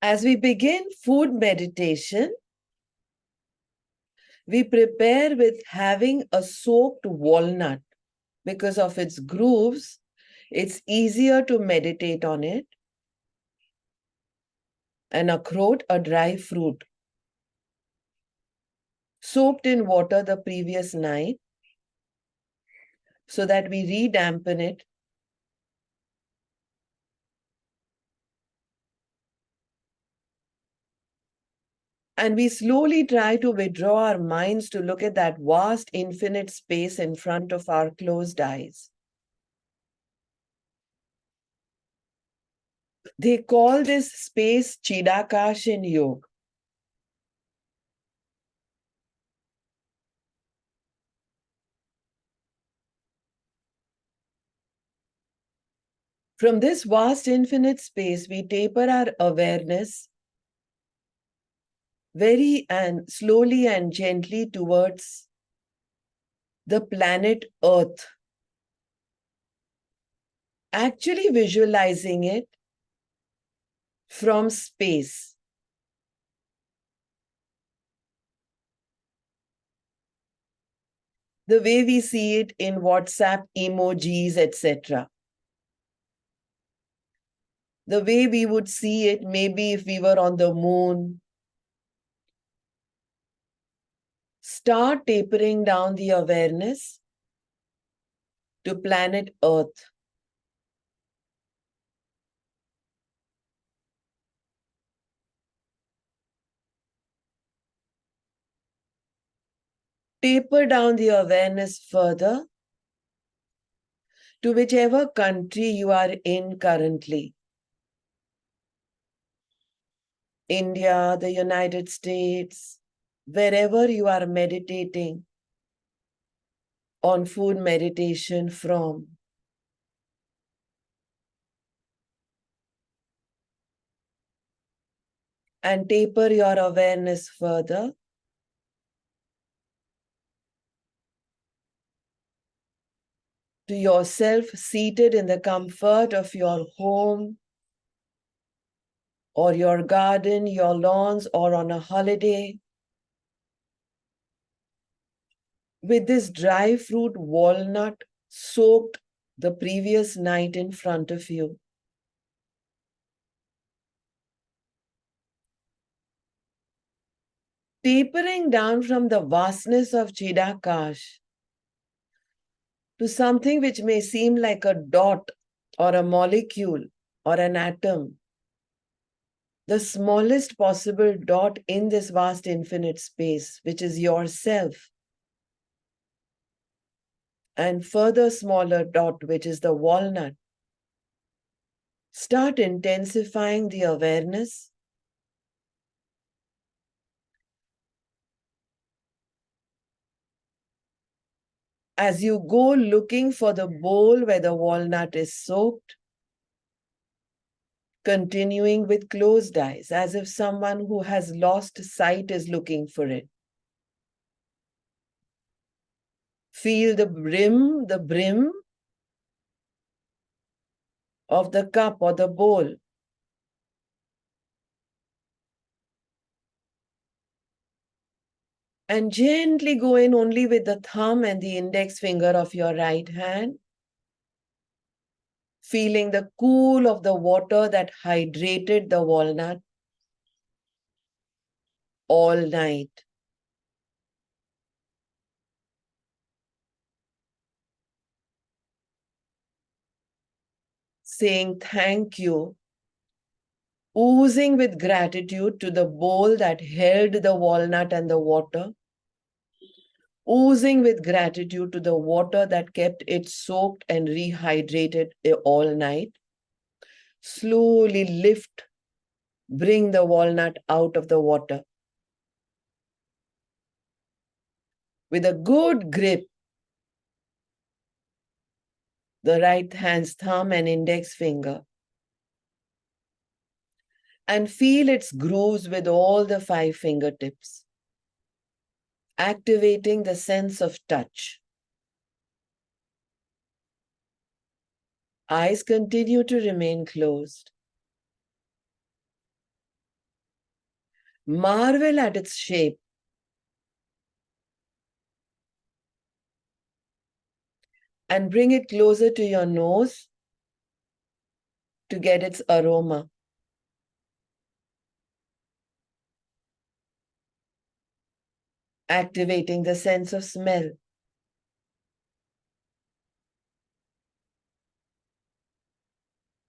As we begin food meditation, we prepare with having a soaked walnut. Because of its grooves, it's easier to meditate on it. An akroat, a dry fruit, soaked in water the previous night so that we re-dampen it. And we slowly try to withdraw our minds to look at that vast infinite space in front of our closed eyes. They call this space Chidakash in yoga. From this vast infinite space, we taper our awareness very and slowly and gently towards the planet Earth, actually visualizing it from space. The way we see it in WhatsApp emojis, etc. The way we would see it maybe if we were on the moon. Start tapering down the awareness to planet Earth. Taper down the awareness further to whichever country you are in currently. India, the United States, wherever you are meditating on food meditation from. And taper your awareness further to yourself seated in the comfort of your home or your garden, your lawns, or on a holiday, with this dry fruit walnut soaked the previous night in front of you. Tapering down from the vastness of Chidakash to something which may seem like a dot or a molecule or an atom, the smallest possible dot in this vast infinite space, which is yourself, and further smaller dot, which is the walnut. Start intensifying the awareness. As you go looking for the bowl where the walnut is soaked, continuing with closed eyes, as if someone who has lost sight is looking for it. Feel the brim of the cup or the bowl. And gently go in only with the thumb and the index finger of your right hand, feeling the cool of the water that hydrated the walnut all night. Saying thank you, oozing with gratitude to the bowl that held the walnut and the water, oozing with gratitude to the water that kept it soaked and rehydrated all night. Slowly lift, bring the walnut out of the water. With a good grip, the right hand's thumb and index finger, and feel its grooves with all the 5 fingertips, activating the sense of touch. Eyes continue to remain closed. Marvel at its shape. And bring it closer to your nose to get its aroma. Activating the sense of smell.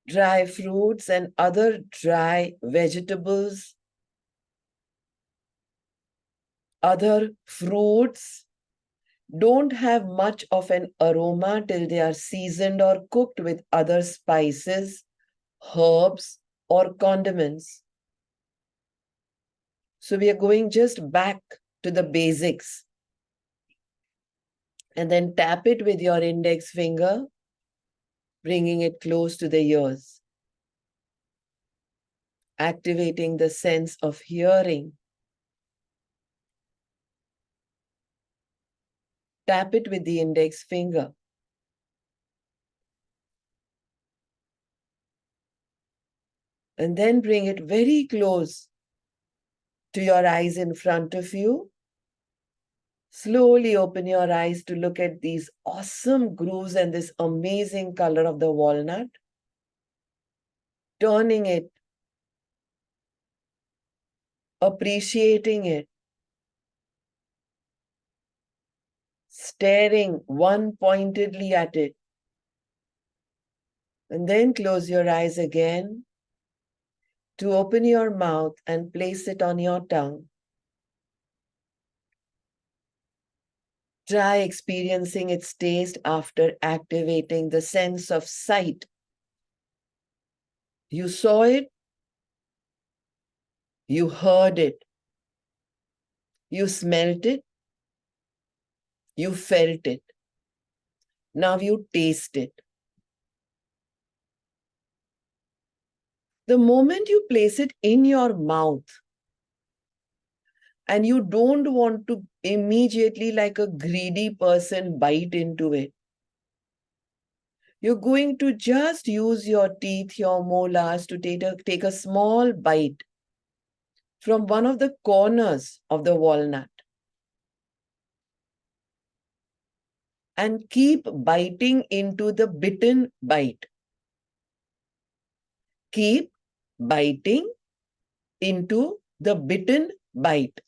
Dry fruits and other dry vegetables, other fruits don't have much of an aroma till they are seasoned or cooked with other spices, herbs, or condiments. So we are going just back to the basics. And then tap it with your index finger, bringing it close to the ears. Activating the sense of hearing. Tap it with the index finger. And then bring it very close to your eyes in front of you. Slowly open your eyes to look at these awesome grooves and this amazing color of the walnut. Turning it, appreciating it, staring one-pointedly at it. And then close your eyes again to open your mouth and place it on your tongue. Try experiencing its taste after activating the sense of sight. You saw it, you heard it, you smelt it, you felt it. Now you taste it. The moment you place it in your mouth, and you don't want to immediately, like a greedy person, bite into it, you're going to just use your teeth, your molars, to take a small bite from one of the corners of the walnut. And keep biting into the bitten bite. Keep biting into the bitten bite.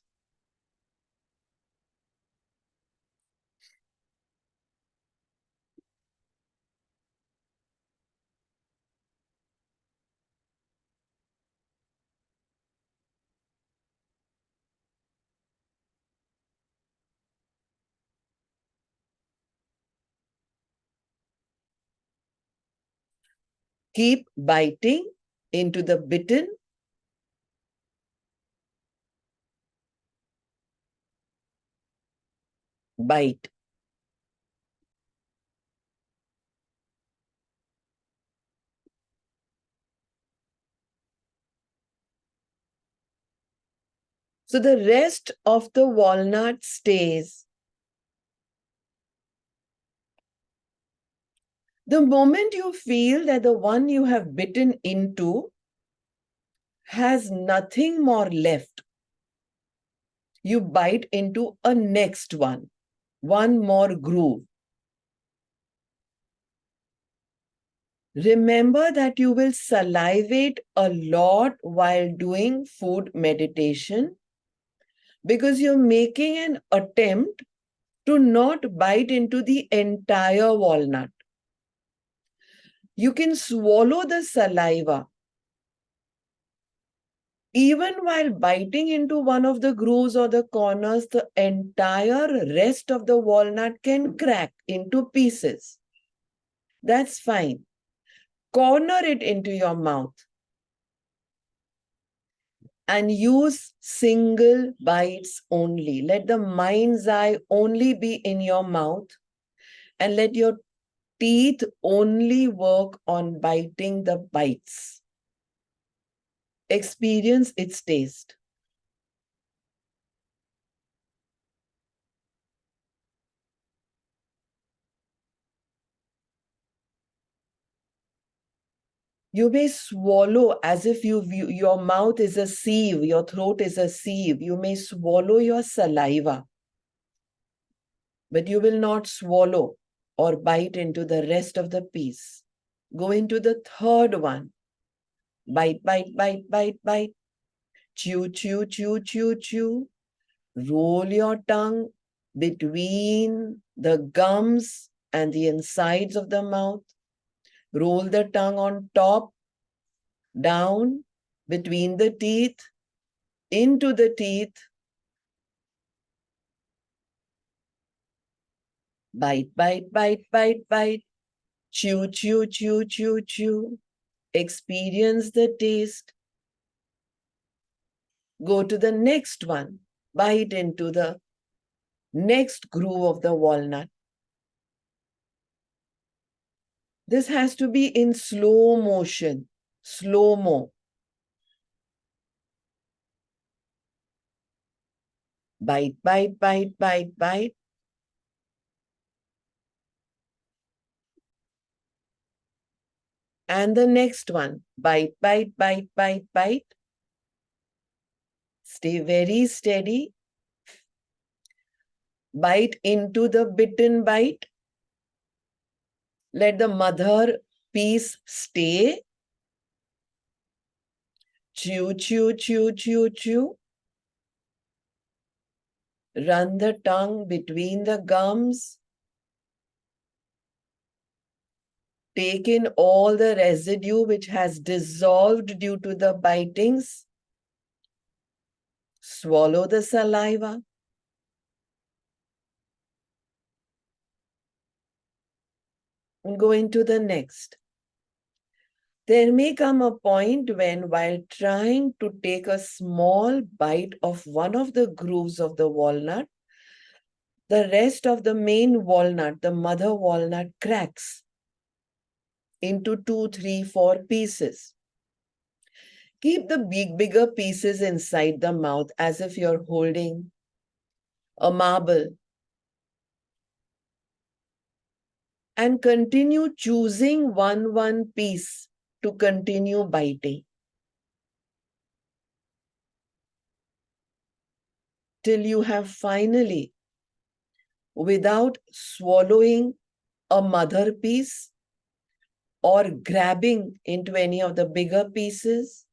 Keep biting into the bitten bite. So the rest of the walnut stays. The moment you feel that the one you have bitten into has nothing more left, you bite into a next one more groove. Remember that you will salivate a lot while doing food meditation because you're making an attempt to not bite into the entire walnut. You can swallow the saliva. Even while biting into one of the grooves or the corners, the entire rest of the walnut can crack into pieces. That's fine. Corner it into your mouth and use single bites only. Let the mind's eye only be in your mouth and let your teeth only work on biting the bites. Experience its taste. You may swallow as if your mouth is a sieve, your throat is a sieve. You may swallow your saliva, but you will not swallow or bite into the rest of the piece. Go into the third one. Bite, bite, bite, bite, bite. Chew, chew, chew, chew, chew. Roll your tongue between the gums and the insides of the mouth. Roll the tongue on top, down, between the teeth, into the teeth. Bite, bite, bite, bite, bite. Chew, chew, chew, chew, chew. Experience the taste. Go to the next one. Bite into the next groove of the walnut. This has to be in slow motion, slow-mo. Bite, bite, bite, bite, bite. And the next one. Bite, bite, bite, bite, bite. Stay very steady. Bite into the bitten bite. Let the mother piece stay. Chew, chew, chew, chew, chew. Run the tongue between the gums. Take in all the residue which has dissolved due to the bitings. Swallow the saliva. And go into the next. There may come a point when, while trying to take a small bite of one of the grooves of the walnut, the rest of the main walnut, the mother walnut, cracks into 2, 3, 4 pieces. Keep the bigger pieces inside the mouth as if you're holding a marble. And continue choosing one piece to continue biting till you have finally, without swallowing a mother piece or grabbing into any of the bigger pieces,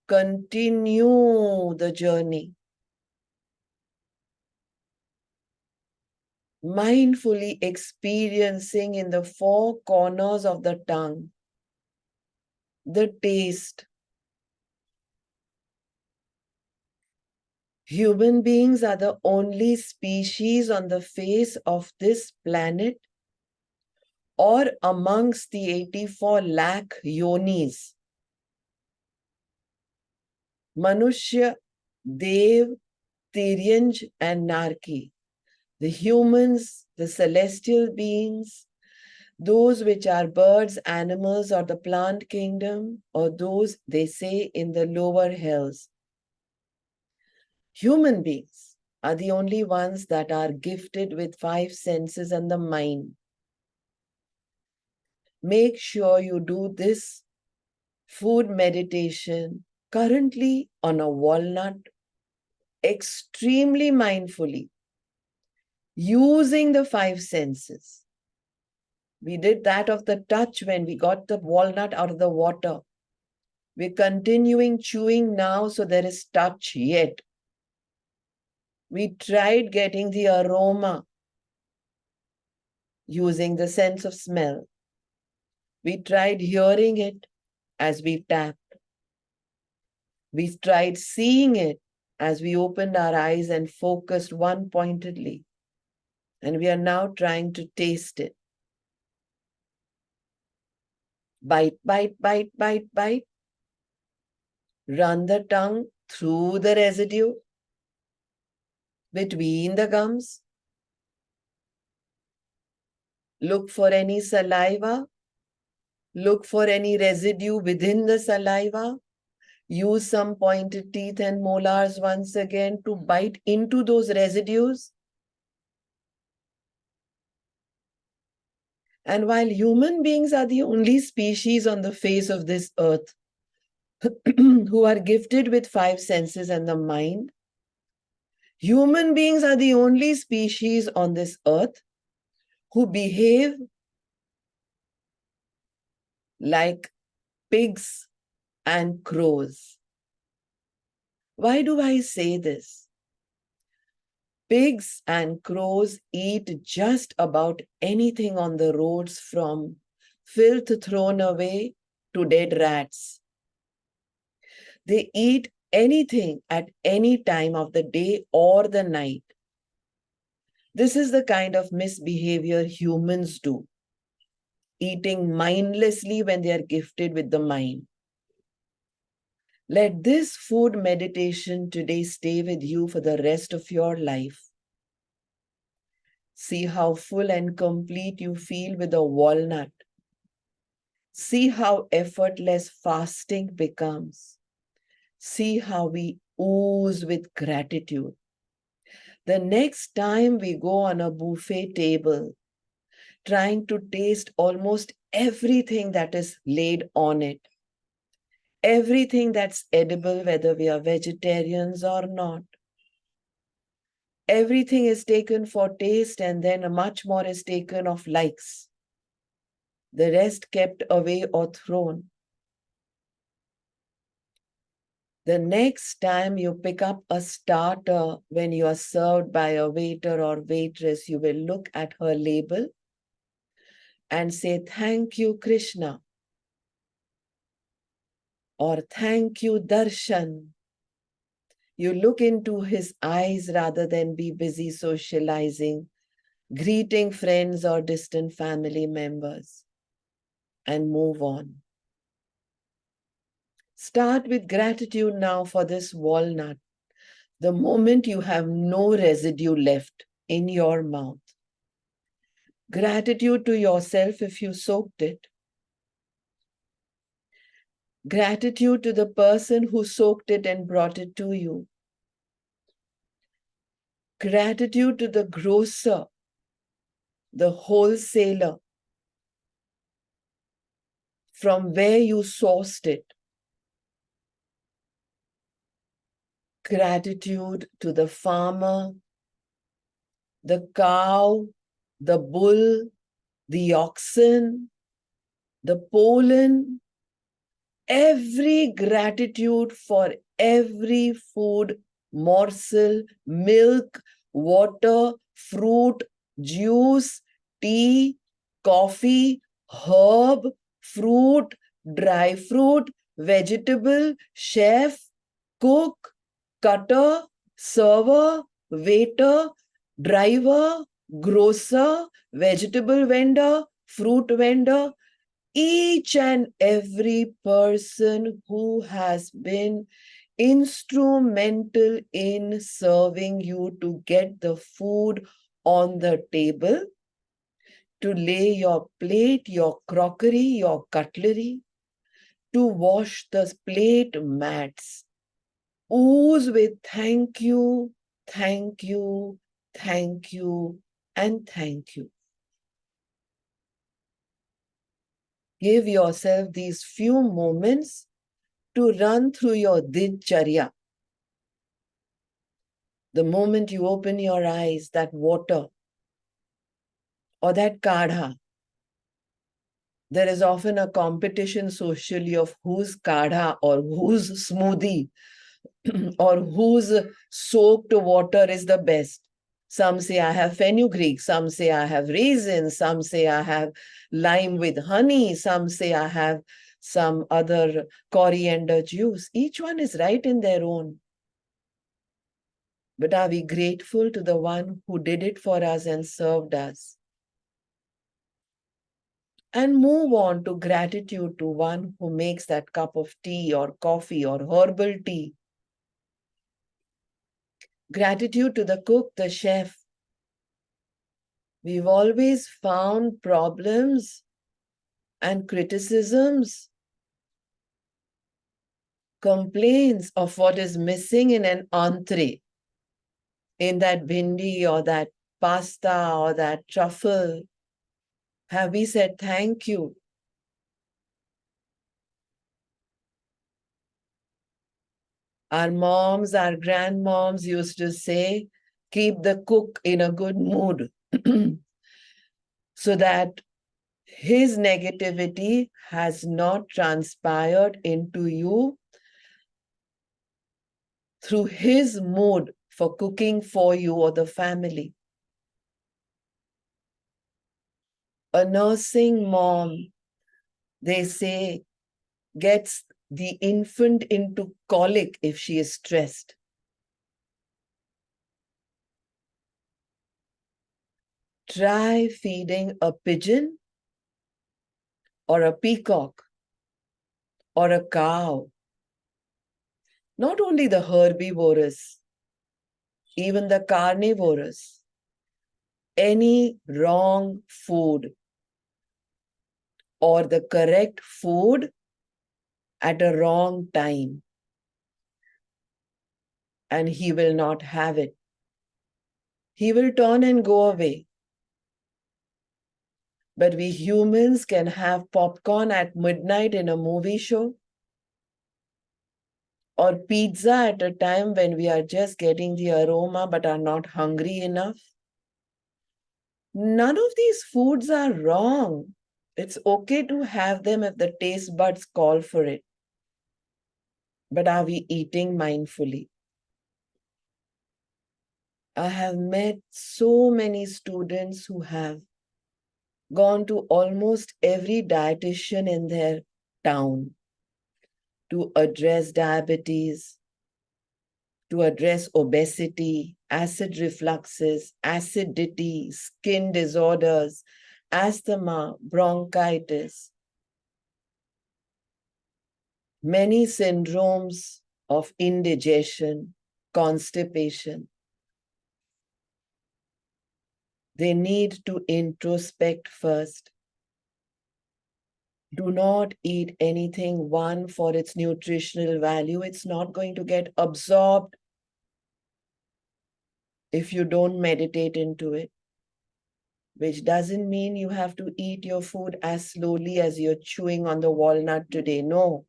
continue the journey. Mindfully experiencing in the 4 corners of the tongue the taste. Human beings are the only species on the face of this planet or amongst the 84 lakh yonis. Manushya, Dev, Tiryanj and Narki. The humans, the celestial beings, those which are birds, animals, or the plant kingdom, or those, they say, in the lower hells. Human beings are the only ones that are gifted with 5 senses and the mind. Make sure you do this food meditation currently on a walnut, extremely mindfully, using the 5 senses. We did that of the touch when we got the walnut out of the water. We're continuing chewing now, so there is touch yet. We tried getting the aroma using the sense of smell. We tried hearing it as we tapped. We tried seeing it as we opened our eyes and focused one-pointedly. And we are now trying to taste it. Bite, bite, bite, bite, bite. Run the tongue through the residue between the gums. Look for any saliva. Look for any residue within the saliva. Use some pointed teeth and molars once again to bite into those residues. And while human beings are the only species on the face of this earth who are gifted with five senses and the mind, human beings are the only species on this earth who behave like pigs and crows. Why do I say this? Pigs and crows eat just about anything on the roads, from filth thrown away to dead rats. They eat anything at any time of the day or the night. This is the kind of misbehavior humans do, eating mindlessly when they are gifted with the mind. Let this food meditation today stay with you for the rest of your life. See how full and complete you feel with a walnut. See how effortless fasting becomes. See how we ooze with gratitude. The next time we go on a buffet table, trying to taste almost everything that is laid on it, everything that's edible, whether we are vegetarians or not. Everything is taken for taste, and then much more is taken of likes. The rest kept away or thrown. The next time you pick up a starter when you are served by a waiter or waitress, you will look at her label and say, "Thank you, Krishna," or "Thank you, Darshan." You look into his eyes rather than be busy socializing, greeting friends or distant family members, and move on. Start with gratitude now for this walnut. The moment you have no residue left in your mouth. Gratitude to yourself if you soaked it. Gratitude to the person who soaked it and brought it to you. Gratitude to the grocer, the wholesaler, from where you sourced it. Gratitude to the farmer, the cow, the bull, the oxen, the pollen. Every gratitude for every food, morsel, milk, water, fruit, juice, tea, coffee, herb, fruit, dry fruit, vegetable, chef, cook, cutter, server, waiter, driver, grocer, vegetable vendor, fruit vendor, each and every person who has been instrumental in serving you to get the food on the table, to lay your plate, your crockery, your cutlery, to wash the plate mats. Ooze with thank you, thank you, thank you, and thank you. Give yourself these few moments to run through your dincharya. The moment you open your eyes, that water or that kadha, there is often a competition socially of whose kadha or whose smoothie or whose soaked water is the best. Some say I have fenugreek, some say I have raisins, some say I have lime with honey, some say I have some other coriander juice. Each one is right in their own. But are we grateful to the one who did it for us and served us? And move on to gratitude to one who makes that cup of tea or coffee or herbal tea. Gratitude to the cook, the chef. We've always found problems and criticisms, complaints of what is missing in an entree, in that bhindi or that pasta or that truffle. Have we said thank you? Our moms, our grandmoms used to say, keep the cook in a good mood so that his negativity has not transpired into you through his mood for cooking for you or the family. A nursing mom, they say, gets the infant into colic if she is stressed. Try feeding a pigeon or a peacock or a cow. Not only the herbivorous, even the carnivorous. Any wrong food or the correct food at a wrong time, and he will not have it. He will turn and go away. But we humans can have popcorn at midnight in a movie show or pizza at a time when we are just getting the aroma but are not hungry enough. None of these foods are wrong. It's okay to have them if the taste buds call for it. But are we eating mindfully? I have met so many students who have gone to almost every dietitian in their town to address diabetes, to address obesity, acid refluxes, acidity, skin disorders, asthma, bronchitis, many syndromes of indigestion, constipation. They need to introspect first. Do not eat anything, one, for its nutritional value. It's not going to get absorbed if you don't meditate into it, which doesn't mean you have to eat your food as slowly as you're chewing on the walnut today. No.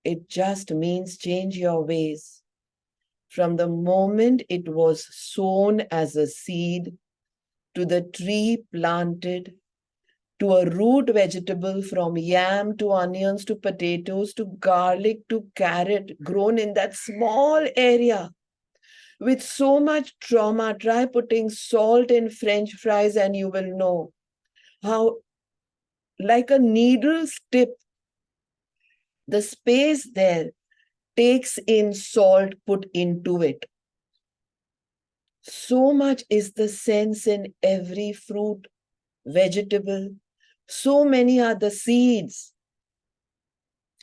It just means change your ways. From the moment it was sown as a seed to the tree planted, to a root vegetable, from yam to onions to potatoes to garlic to carrot, grown in that small area with so much trauma. Try putting salt in French fries and you will know how, like a needle's tip, the space there takes in salt put into it. So much is the sense in every fruit, vegetable. So many are the seeds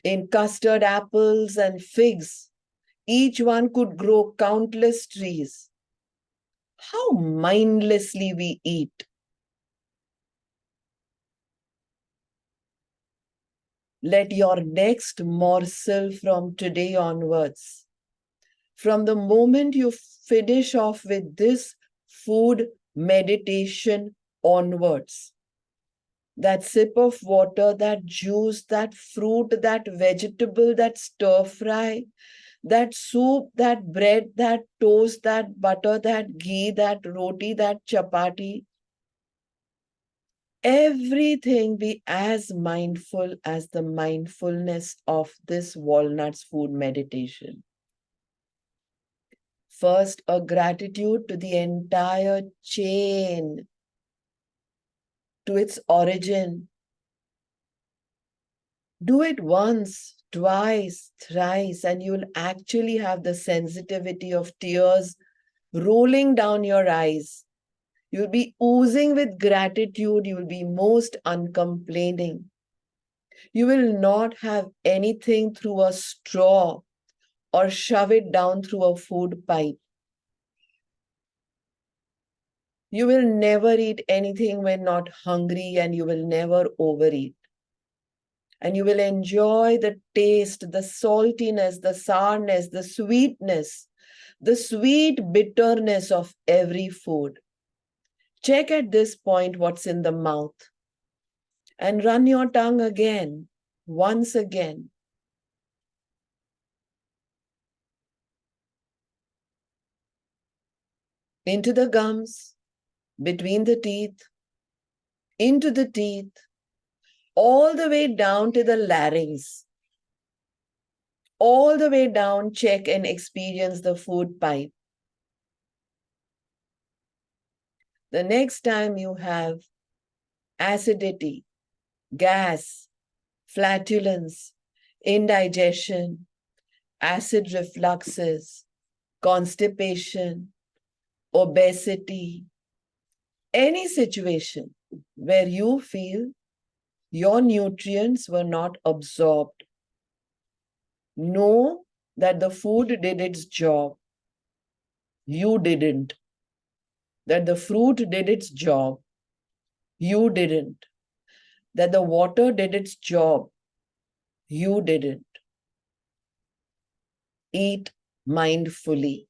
in custard apples and figs. Each one could grow countless trees. How mindlessly we eat. Let your next morsel from today onwards, from the moment you finish off with this food meditation onwards, that sip of water, that juice, that fruit, that vegetable, that stir fry, that soup, that bread, that toast, that butter, that ghee, that roti, that chapati, everything be as mindful as the mindfulness of this walnuts food meditation. First, a gratitude to the entire chain, to its origin. Do it once, twice, thrice, and you'll actually have the sensitivity of tears rolling down your eyes. You'll be oozing with gratitude. You will be most uncomplaining. You will not have anything through a straw or shove it down through a food pipe. You will never eat anything when not hungry, and you will never overeat. And you will enjoy the taste, the saltiness, the sourness, the sweetness, the sweet bitterness of every food. Check at this point what's in the mouth and run your tongue again, once again. Into the gums, between the teeth, into the teeth, all the way down to the larynx. All the way down, check and experience the food pipe. The next time you have acidity, gas, flatulence, indigestion, acid refluxes, constipation, obesity, any situation where you feel your nutrients were not absorbed, know that the food did its job. You didn't. That the fruit did its job. You didn't. That the water did its job. You didn't. Eat mindfully.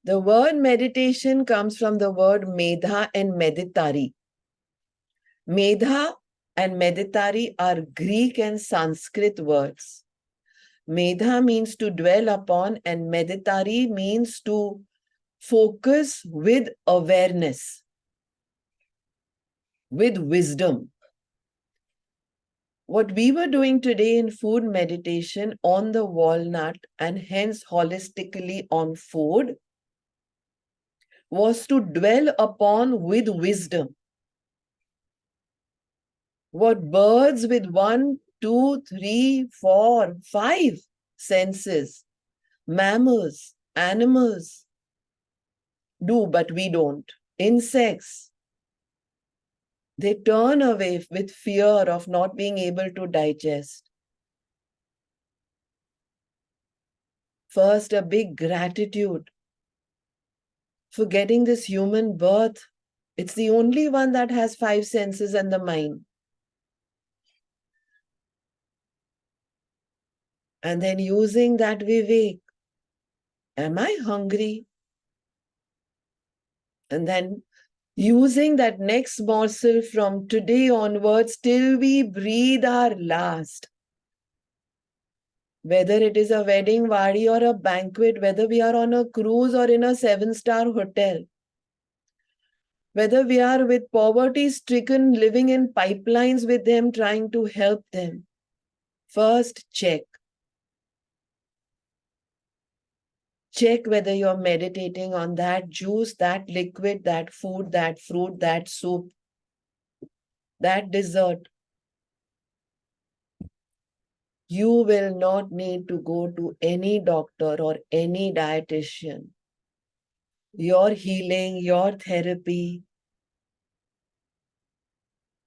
The word meditation comes from the word medha and meditari. Medha and meditari are Greek and Sanskrit words. Medha means to dwell upon, and meditari means to focus with awareness, with wisdom. What we were doing today in food meditation on the walnut and hence holistically on food was to dwell upon with wisdom. What birds with 1, 2, 3, 4, 5 senses, mammals, animals do, but we don't. Insects, they turn away with fear of not being able to digest. First, a big gratitude for getting this human birth. It's the only one that has 5 senses and the mind. And then using that vivek. Am I hungry? And then using that next morsel from today onwards till we breathe our last. Whether it is a wedding wadi or a banquet, whether we are on a cruise or in a 7-star hotel, whether we are with poverty-stricken living in pipelines with them, trying to help them. First, check. Check whether you're meditating on that juice, that liquid, that food, that fruit, that soup, that dessert. You will not need to go to any doctor or any dietitian. Your healing, your therapy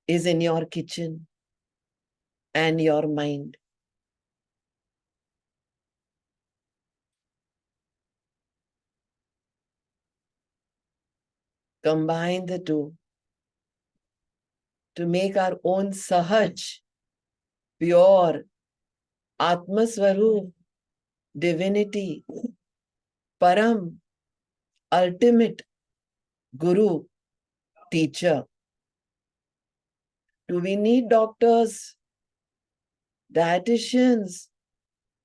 is in your kitchen and your mind. Combine the two to make our own Sahaj, pure, Atma Swarup, divinity, Param, ultimate Guru, teacher. Do we need doctors, dietitians,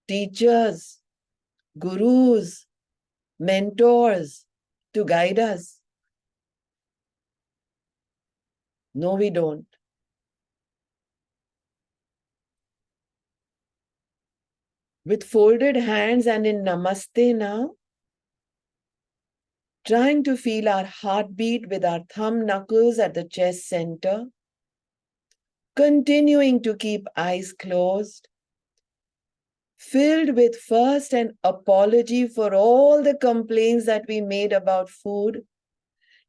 teachers, gurus, mentors to guide us? No, we don't. With folded hands and in Namaste now, trying to feel our heartbeat with our thumb knuckles at the chest center, continuing to keep eyes closed, filled with first an apology for all the complaints that we made about food,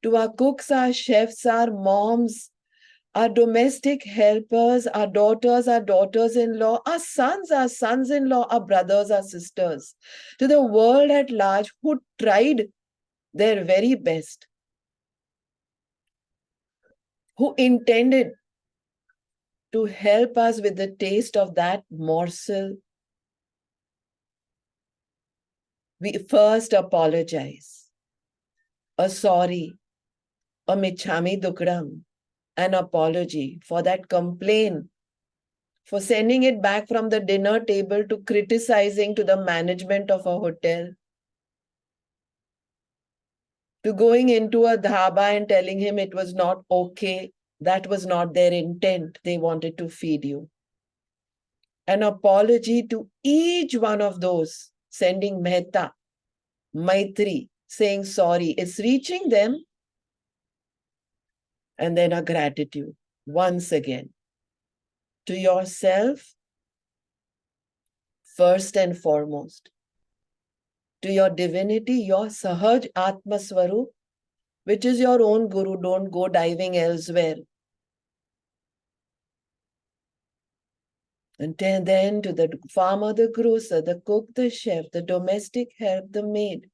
to our cooks, our chefs, our moms, our domestic helpers, our daughters-in-law, our sons-in-law, our brothers, our sisters, to the world at large who tried their very best, who intended to help us with the taste of that morsel, we first apologize. A sorry, a michhami dukram, an apology for that complaint, for sending it back from the dinner table to criticizing to the management of a hotel, to going into a dhaba and telling him it was not okay. That was not their intent. They wanted to feed you. An apology to each one of those, sending mehta, maitri, saying sorry. It's reaching them. And then a gratitude, once again, to yourself, first and foremost, to your divinity, your Sahaj Atma Swarup, which is your own Guru. Don't go diving elsewhere. And then to the farmer, the grocer, the cook, the chef, the domestic help, the maid,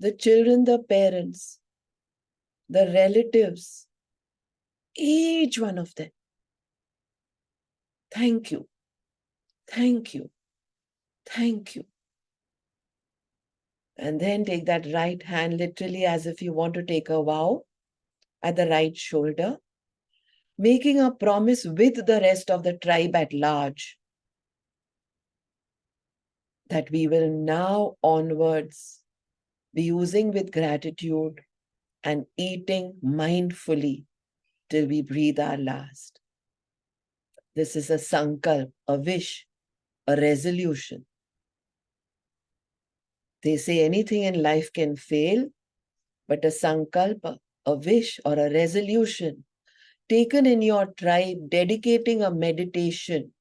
the children, the parents, the relatives, each one of them. Thank you. Thank you. Thank you. And then take that right hand literally as if you want to take a vow at the right shoulder, making a promise with the rest of the tribe at large that we will now onwards be using with gratitude and eating mindfully till we breathe our last. This is a sankalp, a wish, a resolution. They say anything in life can fail, but a sankalpa, a wish or a resolution taken in your tribe, dedicating a meditation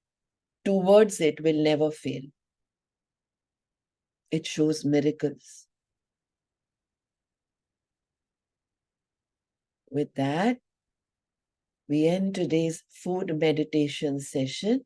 towards it will never fail. It shows miracles. With that, we end today's food meditation session.